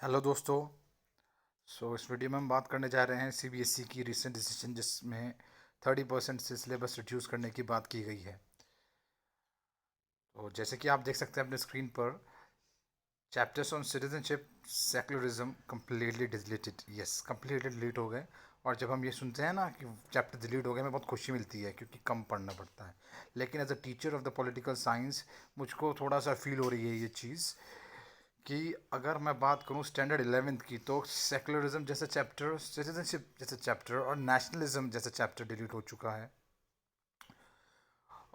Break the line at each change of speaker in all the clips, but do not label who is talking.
Hello दोस्तों। इस video में हम बात करने जा रहे हैं सीबीएसई की रिसेंट डिसीजन जिसमें 30% से सिलेबस रिड्यूस करने की बात की गई है। तो जैसे कि आप देख सकते हैं अपने स्क्रीन पर, chapters on citizenship secularism completely deleted, yes completely delete हो गए। और जब हम ये सुनते हैं ना कि चैप्टर डिलीट हो गए, हमें बहुत खुशी मिलती है क्योंकि कम पढ़ना पड़ता है। लेकिन as a teacher of the political science मुझको थोड़ा सा फील हो रही है ये चीज़ कि अगर मैं बात करूं स्टैंडर्ड 11th की, तो सेकुलरिज्म जैसे चैप्टर, सिटीजनशिप जैसे चैप्टर और नेशनलिज्म जैसे चैप्टर डिलीट हो चुका है।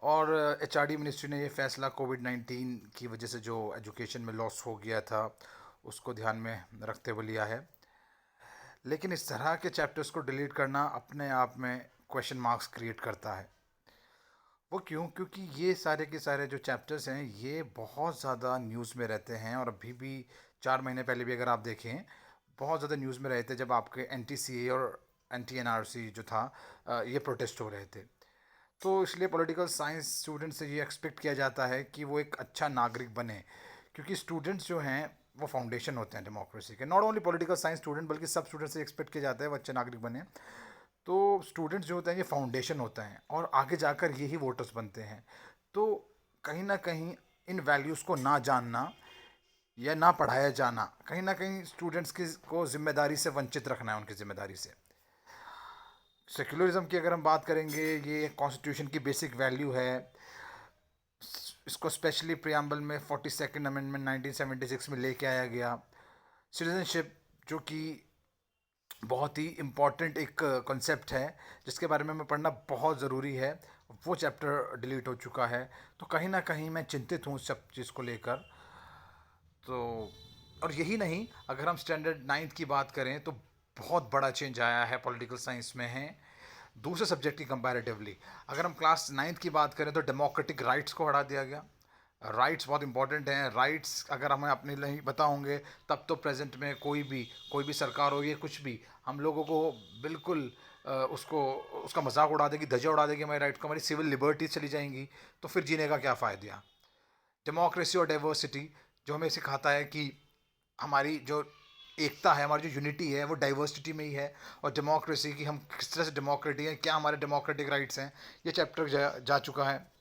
और एचआरडी मिनिस्ट्री ने ये फैसला कोविड-19 की वजह से जो एजुकेशन में लॉस हो गया था उसको ध्यान में रखते हुए लिया है। लेकिन इस तरह के चैप्टर्स को डिलीट करना अपने आप में क्वेश्चन मार्क्स क्रिएट करता है। वो क्यों? क्योंकि ये सारे के सारे जो चैप्टर्स हैं ये बहुत ज़्यादा न्यूज़ में रहते हैं, और अभी भी 4 महीने पहले भी अगर आप देखें बहुत ज़्यादा न्यूज़ में रहे थे जब आपके एनटीसीए और एनटीएनआरसी जो था, ये प्रोटेस्ट हो रहे थे। तो इसलिए पॉलिटिकल साइंस स्टूडेंट से ये एक्सपेक्ट किया जाता है कि वो एक अच्छा नागरिक बने, क्योंकि स्टूडेंट्स जो हैं वो फाउंडेशन होते हैं डेमोक्रेसी के। Not only political science student बल्कि सब स्टूडेंट से एक्सपेक्ट किया जाता है वो अच्छे नागरिक बने। तो स्टूडेंट्स जो होते हैं ये फाउंडेशन होता है और आगे जाकर यही वोटर्स बनते हैं। तो कहीं ना कहीं इन वैल्यूज़ को ना जानना या ना पढ़ाया जाना, कहीं ना कहीं स्टूडेंट्स की को जिम्मेदारी से वंचित रखना है, उनकी जिम्मेदारी से। सेक्युलरिज्म की अगर हम बात करेंगे, ये कॉन्स्टिट्यूशन की बेसिक वैल्यू है। इसको स्पेशली प्रियम्बल में 42nd अमेंडमेंट 1976 में लेके आया गया। सिटीजनशिप जो कि बहुत ही इम्पॉर्टेंट एक कॉन्सेप्ट है जिसके बारे में हमें पढ़ना बहुत ज़रूरी है, वो चैप्टर डिलीट हो चुका है। तो कहीं ना कहीं मैं चिंतित हूँ सब चीज़ को लेकर। तो और यही नहीं, अगर हम स्टैंडर्ड 9th की बात करें तो बहुत बड़ा चेंज आया है पॉलिटिकल साइंस में है दूसरे सब्जेक्ट की कंपैरेटिवली। अगर हम क्लास 9th की बात करें तो डेमोक्रेटिक राइट्स को हटा दिया गया। राइट्स बहुत इंपॉर्टेंट हैं। राइट्स अगर हमें अपने नहीं पता होंगे तब तो प्रेजेंट में कोई भी सरकार हो, ये कुछ भी हम लोगों को बिल्कुल उसको उसका मजाक उड़ा देगी, धजा उड़ा देगी हमारे राइट को, हमारी सिविल लिबर्टीज चली जाएंगी। तो फिर जीने का क्या फ़ायदा? डेमोक्रेसी और डाइवर्सिटी जो हमें सिखाता है कि हमारी जो एकता है, हमारी जो यूनिटी है वो डाइवर्सिटी में ही है। और डेमोक्रेसी की हम किस तरह से डेमोक्रेटिक हैं, क्या हमारे डेमोक्रेटिक राइट्स हैं, ये चैप्टर जा चुका है।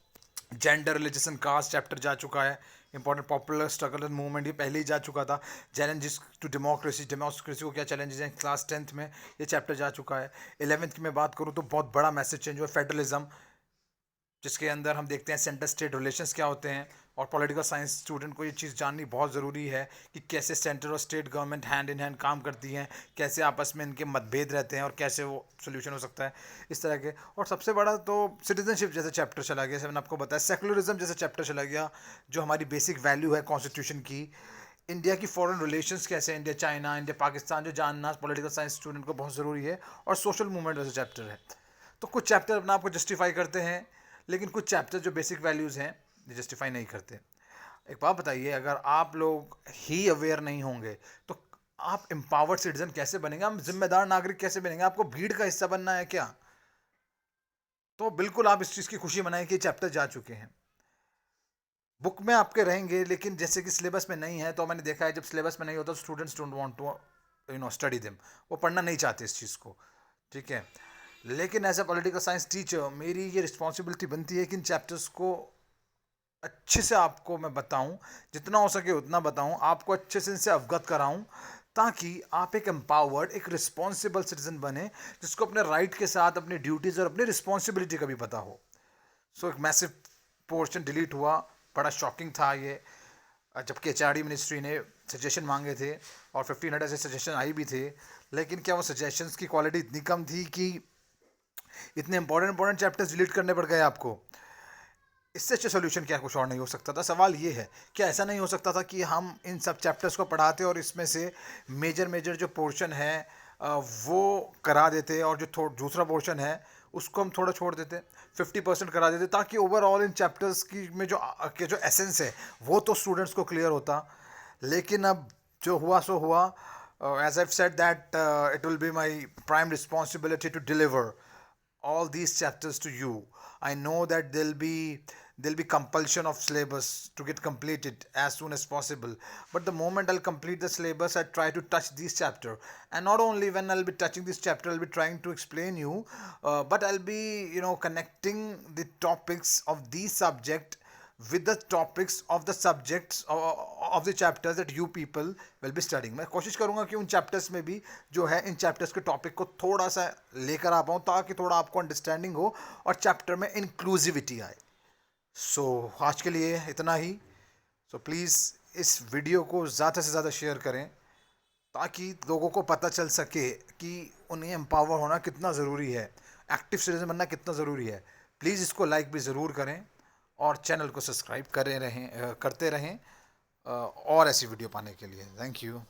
Gender religion and caste chapter जा चुका है। Important popular struggle and movement ये पहले ही जा चुका था। चैलेंजेस टू डेमोक्रेसी, डेमोक्रेसी को क्या चैलेंजेस हैं, क्लास 10th में ये चैप्टर जा चुका है। 11th की मैं बात करूँ तो बहुत बड़ा मैसेज चेंज हुआ, फेडरलिज्म, जिसके अंदर हम देखते हैं सेंटर स्टेट रिलेशंस क्या होते हैं। और पॉलिटिकल साइंस स्टूडेंट को ये चीज़ जाननी बहुत ज़रूरी है कि कैसे सेंटर और state government hand in hand काम करती हैं, कैसे आपस में इनके मतभेद रहते हैं और कैसे वो सोल्यूशन हो सकता है, इस तरह के। और सबसे बड़ा तो सिटीजनशिप जैसे चैप्टर चला गया, जैसे मैंने आपको बताया सेकुलरिज्म जैसे चैप्टर चला गया, जो हमारी बेसिक वैल्यू है कॉन्स्टिट्यूशन की। इंडिया की फॉरेन रिलेशंस कैसे, इंडिया चाइना, इंडिया पाकिस्तान, जो जानना पॉलिटिकल साइंस स्टूडेंट को बहुत ज़रूरी है। और सोशल मूवमेंट जैसे चैप्टर है। तो कुछ चैप्टर अपना आपको जस्टिफाई करते हैं, लेकिन कुछ चैप्टर जो बेसिक वैल्यूज़ हैं ये जस्टिफाई नहीं करते। एक बात बताइए, अगर आप लोग ही अवेयर नहीं होंगे तो आप एम्पावर्ड सिटीजन कैसे बनेंगे? हम जिम्मेदार नागरिक कैसे बनेंगे? आपको भीड़ का हिस्सा बनना है क्या? तो बिल्कुल आप इस चीज़ की खुशी मनाएं कि चैप्टर जा चुके हैं, बुक में आपके रहेंगे, लेकिन जैसे कि सिलेबस में नहीं है। तो मैंने देखा है जब सिलेबस में नहीं होता तो students don't want to study them, वो पढ़ना नहीं चाहते इस चीज़ को। ठीक है, लेकिन as a political science teacher मेरी ये रिस्पॉन्सिबिलिटी बनती है कि इन चैप्टर्स को अच्छे से आपको मैं बताऊं, जितना हो सके उतना बताऊं, आपको अच्छे से इनसे अवगत कराऊं, ताकि आप एक एम्पावर्ड, एक रिस्पॉन्सिबल सिटीजन बने, जिसको अपने राइट के साथ अपनी ड्यूटीज़ और अपनी रिस्पॉन्सिबिलिटी का भी पता हो। एक मैसिव पोर्शन डिलीट हुआ, बड़ा शॉकिंग था ये। जबकि एचआरडी मिनिस्ट्री ने सजेशन मांगे थे और 1500 से सजेशन आई भी थे, लेकिन क्या वो सजेशंस की क्वालिटी इतनी कम थी कि इतने इंपॉर्टेंट चैप्टर्स डिलीट करने पड़ गए आपको? इससे अच्छा सोल्यूशन क्या कुछ और नहीं हो सकता था? सवाल ये है, क्या ऐसा नहीं हो सकता था कि हम इन सब चैप्टर्स को पढ़ाते और इसमें से मेजर जो पोर्शन है वो करा देते, और जो दूसरा पोर्शन है उसको हम थोड़ा छोड़ देते, 50% करा देते, ताकि ओवरऑल इन चैप्टर्स की में जो एसेंस है वो तो स्टूडेंट्स को क्लियर होता। लेकिन अब जो हुआ सो हुआ। As I said that it will be my prime responsibility to deliver all these chapters to you. I know that there'll be there'll be compulsion of syllabus to get completed as soon as possible. But the moment I'll complete the syllabus, I try to touch this chapter. And not only when I'll be touching this chapter, I'll be trying to explain you, but I'll be, connecting the topics of the subject with the topics of the subjects of the chapters that you people will be studying. मैं कोशिश करूँगा कि उन chapters में भी जो है इन chapters के टॉपिक को थोड़ा सा लेकर आ पाऊँ, ताकि थोड़ा आपको अंडरस्टैंडिंग हो और चैप्टर में इंक्लूसिविटी आए. सो आज के लिए इतना ही. सो प्लीज़ इस वीडियो को ज़्यादा से ज़्यादा शेयर करें, ताकि लोगों को पता चल सके कि उन्हें एम्पावर होना कितना ज़रूरी है, एक्टिव सिटीजन बनना कितना ज़रूरी है. प्लीज़ इसको लाइक भी ज़रूर करें और चैनल को सब्सक्राइब करते रहें और ऐसी वीडियो पाने के लिए. Thank you.